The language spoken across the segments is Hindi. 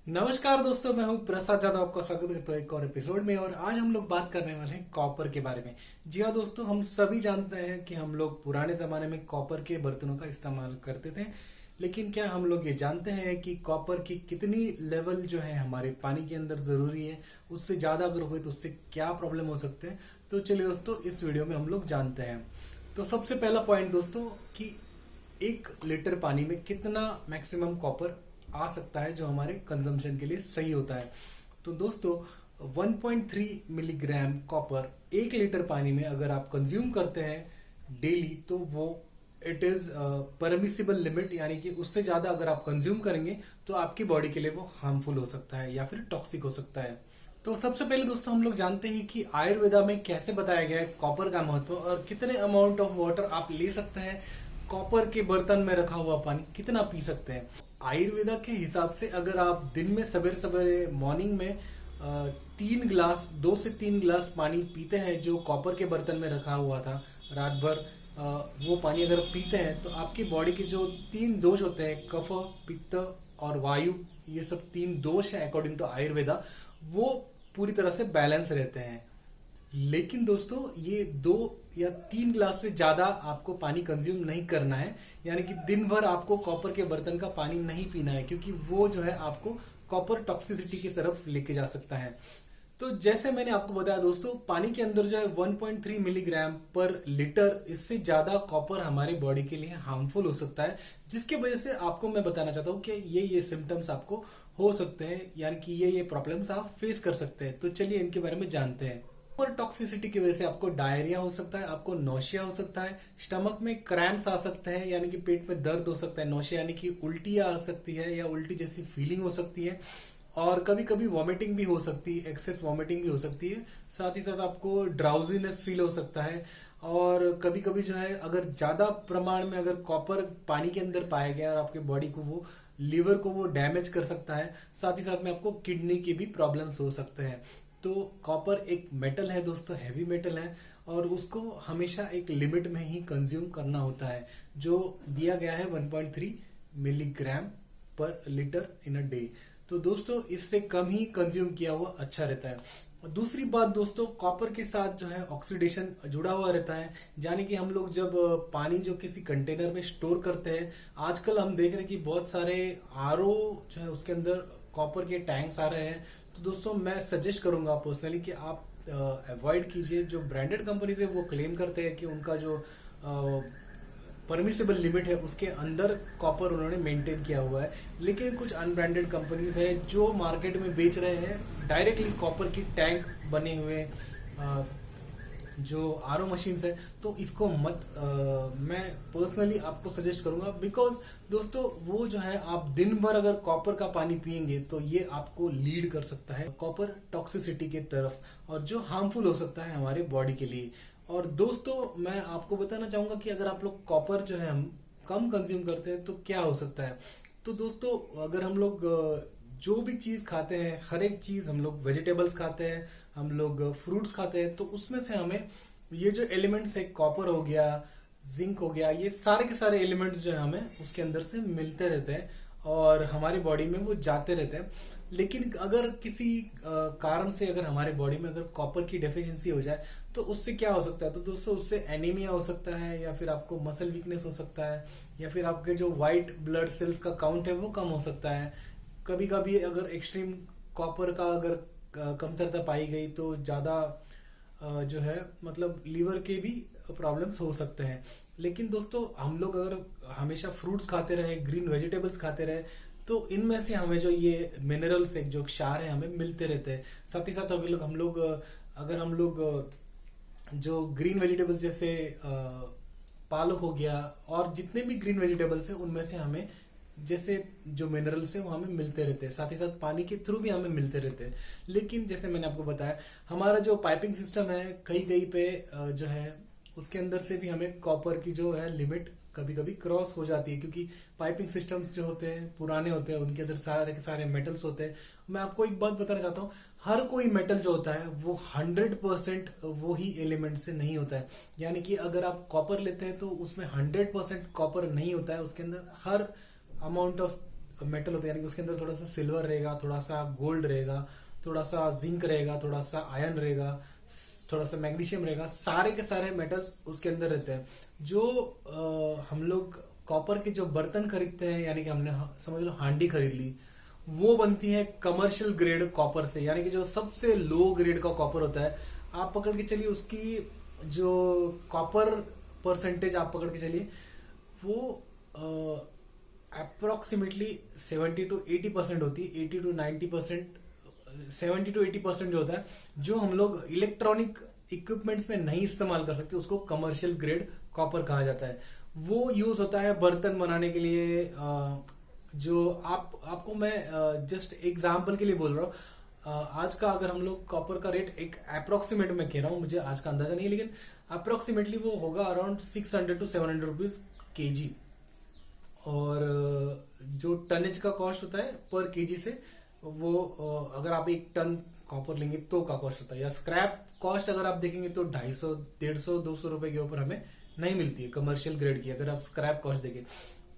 नमस्कार दोस्तों, मैं हूं प्रसाद यादव। आपका स्वागत करता हूं एक और एपिसोड में। और आज हम लोग बात करने वाले हैं कॉपर के बारे में। जी हाँ दोस्तों, हम सभी जानते हैं कि हम लोग पुराने जमाने में कॉपर के बर्तनों का इस्तेमाल करते थे। लेकिन क्या हम लोग ये जानते हैं कि कॉपर की कितनी लेवल जो है हमारे पानी के अंदर जरूरी है? उससे ज्यादा अगर हुए तो उससे क्या प्रॉब्लम हो सकते हैं? तो चलिए दोस्तों, इस वीडियो में हम लोग जानते हैं। तो सबसे पहला पॉइंट दोस्तों कि 1 लीटर पानी में कितना मैक्सिमम कॉपर आ सकता है जो हमारे कंजम्पशन के लिए सही होता है। तो दोस्तों, 1.3 मिलीग्राम कॉपर 1 लीटर पानी में अगर आप कंज्यूम करते हैं डेली, तो वो इट इज परमिसिबल लिमिट, यानी कि उससे ज्यादा अगर आप कंज्यूम करेंगे तो आपकी बॉडी के लिए वो हार्मफुल हो सकता है या फिर टॉक्सिक हो सकता है। तो सबसे पहले दोस्तों, हम लोग जानते हैं कि आयुर्वेदा में कैसे बताया गया है कॉपर का महत्व और कितने अमाउंट ऑफ वाटर आप ले सकते हैं। कॉपर के बर्तन में रखा हुआ पानी कितना पी सकते हैं? आयुर्वेदा के हिसाब से अगर आप दिन में सवेरे सवेरे मॉर्निंग में 3 गिलास, 2 से 3 गिलास पानी पीते हैं जो कॉपर के बर्तन में रखा हुआ था रात भर, वो पानी अगर पीते हैं तो आपकी बॉडी के जो 3 दोष होते हैं, कफ, पित्त और वायु, ये सब 3 दोष है अकॉर्डिंग टू आयुर्वेदा, वो पूरी तरह से बैलेंस रहते हैं। लेकिन दोस्तों, ये 2 या 3 गिलास से ज्यादा आपको पानी कंज्यूम नहीं करना है, यानी कि दिन भर आपको कॉपर के बर्तन का पानी नहीं पीना है, क्योंकि वो जो है आपको कॉपर टॉक्सिसिटी की तरफ लेके जा सकता है। तो जैसे मैंने आपको बताया दोस्तों, पानी के अंदर जो है 1.3 मिलीग्राम पर लीटर, इससे ज्यादा कॉपर हमारे बॉडी के लिए हार्मफुल हो सकता है, जिसकी वजह से आपको मैं बताना चाहता हूँ कि ये सिम्टम्स आपको हो सकते हैं, यानी कि ये प्रॉब्लम्स आप फेस कर सकते हैं। तो चलिए इनके बारे में जानते हैं। और टॉक्सिसिटी की वजह से आपको डायरिया हो सकता है, आपको नौशिया हो सकता है, स्टमक में क्रैम्प्स आ सकते हैं, यानी कि पेट में दर्द हो सकता है, नौशिया यानी कि उल्टी आ सकती है या उल्टी जैसी फीलिंग हो सकती है, और कभी कभी वॉमिटिंग भी हो सकती है, एक्सेस वॉमिटिंग भी हो सकती है। साथ ही साथ आपको ड्राउजीनेस फील हो सकता है। और कभी कभी जो है, अगर ज्यादा प्रमाण में अगर कॉपर पानी के अंदर पाया गया और आपके बॉडी को वो लीवर को वो डैमेज कर सकता है। साथ ही साथ में आपको किडनी की भी प्रॉब्लम्स हो सकते हैं। तो कॉपर एक मेटल है दोस्तों, हैवी मेटल है, और उसको हमेशा एक लिमिट में ही कंज्यूम करना होता है, जो दिया गया है 1.3 मिलीग्राम पर लीटर इन अ डे। तो दोस्तों, इससे कम ही कंज्यूम किया हुआ अच्छा रहता है। और दूसरी बात दोस्तों, कॉपर के साथ जो है ऑक्सीडेशन जुड़ा हुआ रहता है, यानी कि हम लोग जब पानी जो किसी कंटेनर में स्टोर करते हैं, आजकल हम देख रहे हैं कि बहुत सारे आरओ जो है उसके अंदर कॉपर के टैंक्स आ रहे हैं। तो दोस्तों, मैं सजेस्ट करूंगा पर्सनली कि आप अवॉइड कीजिए। जो ब्रांडेड कंपनीज है वो क्लेम करते हैं कि उनका जो परमिसेबल लिमिट है उसके अंदर कॉपर उन्होंने मेंटेन किया हुआ है, लेकिन कुछ अनब्रांडेड कंपनीज है जो मार्केट में बेच रहे हैं डायरेक्टली कॉपर की टैंक बने हुए जो आरओ मशीन्स है। तो इसको मत मैं पर्सनली आपको सजेस्ट करूंगा, बिकॉज दोस्तों वो जो है, आप दिन भर अगर कॉपर का पानी पियेंगे तो ये आपको लीड कर सकता है कॉपर टॉक्सिसिटी के तरफ, और जो हार्मफुल हो सकता है हमारे बॉडी के लिए। और दोस्तों, मैं आपको बताना चाहूंगा कि अगर आप लोग कॉपर जो है हम कम कंज्यूम करते हैं तो क्या हो सकता है। तो दोस्तों, अगर हम लोग जो भी चीज खाते हैं, हर एक चीज, हम लोग वेजिटेबल्स खाते हैं, हम लोग फ्रूट्स खाते हैं, तो उसमें से हमें ये जो एलिमेंट्स है, कॉपर हो गया, जिंक हो गया, ये सारे के सारे एलिमेंट्स जो है हमें उसके अंदर से मिलते रहते हैं और हमारी बॉडी में वो जाते रहते हैं। लेकिन अगर किसी कारण से अगर हमारे बॉडी में अगर कॉपर की डेफिशिएंसी हो जाए तो उससे क्या हो सकता है? तो दोस्तों, उससे एनीमिया हो सकता है, या फिर आपको मसल वीकनेस हो सकता है, या फिर आपके जो व्हाइट ब्लड सेल्स का काउंट है वो कम हो सकता है। कभी कभी अगर एक्सट्रीम कॉपर का अगर कमतरता पाई गई तो ज्यादा जो है, मतलब लीवर के भी प्रॉब्लम्स हो सकते हैं। लेकिन दोस्तों, हम लोग अगर हमेशा फ्रूट्स खाते रहे, ग्रीन वेजिटेबल्स खाते रहे, तो इनमें से हमें जो ये मिनरल्स है, जो क्षार है, हमें मिलते रहते हैं। साथ ही साथ अगर हम लोग जो ग्रीन वेजिटेबल्स जैसे पालक हो गया, और जितने भी ग्रीन वेजिटेबल्स हैं उनमें से हमें जैसे जो मिनरल्स है वो हमें मिलते रहते हैं, साथ ही साथ पानी के थ्रू भी हमें मिलते रहते हैं। लेकिन जैसे मैंने आपको बताया, हमारा जो पाइपिंग सिस्टम है कहीं कहीं पे जो है उसके अंदर से भी हमें कॉपर की जो है लिमिट कभी कभी क्रॉस हो जाती है, क्योंकि पाइपिंग सिस्टम्स जो होते हैं पुराने होते हैं, उनके अंदर सारे के सारे मेटल्स होते हैं। मैं आपको एक बात बताना चाहता हूँ, हर कोई मेटल जो होता है वो 100% वो ही एलिमेंट से नहीं होता है। यानी कि अगर आप कॉपर लेते हैं तो उसमें 100% कॉपर नहीं होता है, उसके अंदर हर अमाउंट ऑफ मेटल होता है, यानी कि उसके अंदर थोड़ा सा सिल्वर रहेगा, थोड़ा सा गोल्ड रहेगा, थोड़ा सा जिंक रहेगा, थोड़ा सा आयरन रहेगा, थोड़ा सा मैग्नीशियम रहेगा, सारे के सारे मेटल्स उसके अंदर रहते हैं। जो हम लोग कॉपर के जो बर्तन खरीदते हैं, यानी कि हमने समझ लो हांडी खरीद ली, वो बनती है कमर्शियल ग्रेड कॉपर से, यानी कि जो सबसे लो ग्रेड का कॉपर होता है। आप पकड़ के चलिए उसकी जो कॉपर परसेंटेज आप पकड़ के चलिए, वो अप्रोक्सीमेटली 70 to 80% होती है। 80 to 90%, 70 to 80% जो होता है, जो हम लोग इलेक्ट्रॉनिक इक्विपमेंट्स में नहीं इस्तेमाल कर सकते, उसको कमर्शियल ग्रेड कॉपर कहा जाता है। वो यूज होता है बर्तन बनाने के लिए। जो आपको मैं जस्ट एग्जांपल के लिए बोल रहा हूँ, आज का अगर हम लोग कॉपर का रेट एक अप्रोक्सीमेट में कह रहा हूँ, मुझे आज का अंदाजा नहीं है, लेकिन अप्रोक्सीमेटली वो होगा अराउंड 600 to 700 रुपीज केजी। और जो टनेज का कॉस्ट होता है पर केजी से, वो अगर आप 1 टन कॉपर लेंगे तो का कॉस्ट होता है। या स्क्रैप कॉस्ट अगर आप देखेंगे तो 250, 150, 200 रुपए के ऊपर हमें नहीं मिलती है कमर्शियल ग्रेड की, अगर आप स्क्रैप कॉस्ट देखें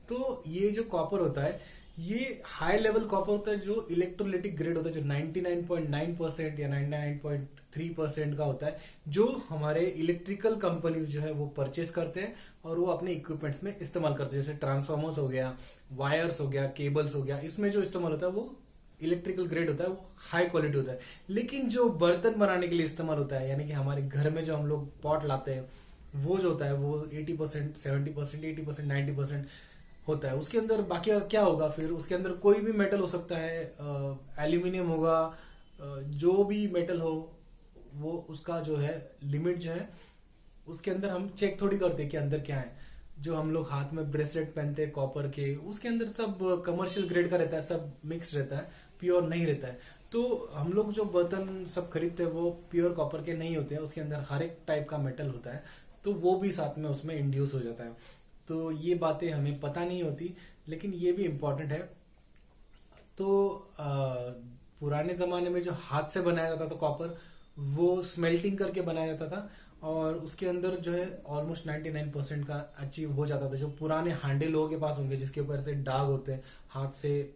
तो। ये जो कॉपर होता है, ये हाई लेवल कॉपर होता है, जो इलेक्ट्रोलिटिक ग्रेड होता है, जो 99.9% या 99.3% का होता है, जो हमारे इलेक्ट्रिकल कंपनीज जो है वो परचेज करते हैं और वो अपने इक्विपमेंट्स में इस्तेमाल करते हैं। जैसे ट्रांसफॉर्मर्स हो गया, वायर्स हो गया, केबल्स हो गया, इसमें जो इस्तेमाल होता है वो इलेक्ट्रिकल ग्रेड होता है, वो हाई क्वालिटी होता है। लेकिन जो बर्तन बनाने के लिए इस्तेमाल होता है, यानी कि हमारे घर में जो हम लोग पॉट लाते हैं, वो जो होता है वो 80%, 70%, 80%, 90% होता है। उसके अंदर बाकी क्या होगा फिर, उसके अंदर कोई भी मेटल हो सकता है, एल्यूमिनियम होगा, जो भी मेटल हो, वो उसका जो है लिमिट जो है, उसके अंदर हम चेक थोड़ी करते हैं कि अंदर क्या है। जो हम लोग हाथ में ब्रेसलेट पहनते हैं कॉपर के, उसके अंदर सब कमर्शियल ग्रेड का रहता है, सब मिक्स रहता है, प्योर नहीं रहता है। तो हम लोग जो बर्तन सब खरीदते हैं वो प्योर कॉपर के नहीं होते हैं, उसके अंदर हर एक टाइप का मेटल होता है, तो वो भी साथ में उसमें इंड्यूस हो जाता है। तो ये बातें हमें पता नहीं होती, लेकिन ये भी इम्पोर्टेंट है। तो पुराने जमाने में जो हाथ से बनाया जाता था कॉपर, वो स्मेल्टिंग करके बनाया जाता था, और उसके अंदर जो है ऑलमोस्ट 99% का अचीव हो जाता था। जो पुराने हांडे लोगों के पास होंगे, जिसके ऊपर से दाग होते हैं, हाथ से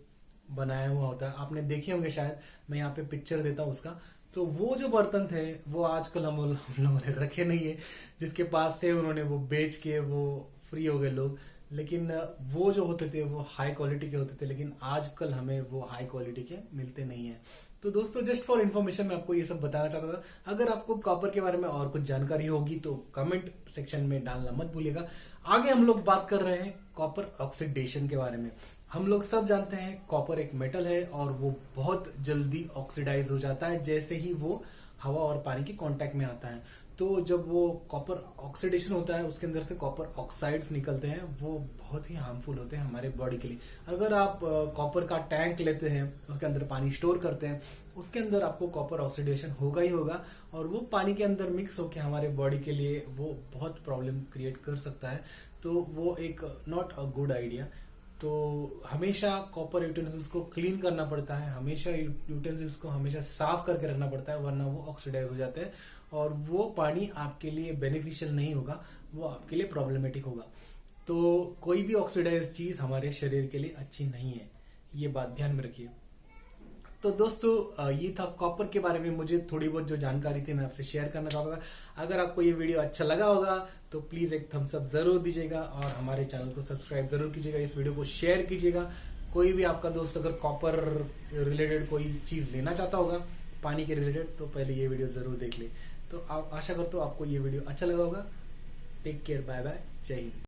बनाया हुआ होता है, आपने देखे होंगे शायद, मैं यहाँ पे पिक्चर देता हूँ उसका। तो वो जो बर्तन थे वो आजकल हम लोगों ने रखे नहीं है, जिसके पास थे उन्होंने वो बेच के वो फ्री हो गए लोग। लेकिन वो जो होते थे वो हाई क्वालिटी के होते थे, लेकिन आजकल हमें वो हाई क्वालिटी के मिलते नहीं है। तो दोस्तों, जस्ट फॉर इन्फॉर्मेशन मैं आपको ये सब बताना चाहता था। अगर आपको कॉपर के बारे में और कुछ जानकारी होगी तो कमेंट सेक्शन में डालना मत भूलिएगा। आगे हम लोग बात कर रहे हैं कॉपर ऑक्सीडेशन के बारे में। हम लोग सब जानते हैं कॉपर एक मेटल है और वो बहुत जल्दी ऑक्सीडाइज हो जाता है जैसे ही वो हवा और पानी के कांटेक्ट में आता है। तो जब वो कॉपर ऑक्सीडेशन होता है, उसके अंदर से कॉपर ऑक्साइड्स निकलते हैं, वो बहुत ही हार्मफुल होते हैं हमारे बॉडी के लिए। अगर आप कॉपर का टैंक लेते हैं, उसके अंदर पानी स्टोर करते हैं, उसके अंदर आपको कॉपर ऑक्सीडेशन होगा ही होगा, और वो पानी के अंदर मिक्स होकर हमारे बॉडी के लिए वो बहुत प्रॉब्लम क्रिएट कर सकता है। तो वो एक नॉट अ गुड आइडिया। तो हमेशा कॉपर यूटेंसिल्स को क्लीन करना पड़ता है, हमेशा यूटेंसिल्स को हमेशा साफ करके रखना पड़ता है, वरना वो ऑक्सीडाइज हो जाते हैं और वो पानी आपके लिए बेनिफिशियल नहीं होगा, वो आपके लिए प्रॉब्लमेटिक होगा। तो कोई भी ऑक्सीडाइज चीज हमारे शरीर के लिए अच्छी नहीं है, ये बात ध्यान में रखिए। तो दोस्तों, ये था कॉपर के बारे में मुझे थोड़ी बहुत जो जानकारी थी मैं आपसे शेयर करना चाहता था। अगर आपको ये वीडियो अच्छा लगा होगा तो प्लीज एक थम्स अप जरूर दीजिएगा और हमारे चैनल को सब्सक्राइब जरूर कीजिएगा, इस वीडियो को शेयर कीजिएगा। कोई भी आपका दोस्त अगर कॉपर रिलेटेड कोई चीज लेना चाहता होगा पानी के रिलेटेड, तो पहले ये वीडियो जरूर देख ले। तो आप आशा करता हूँ आपको ये वीडियो अच्छा लगा होगा। टेक केयर, बाय बाय, जय हिंद।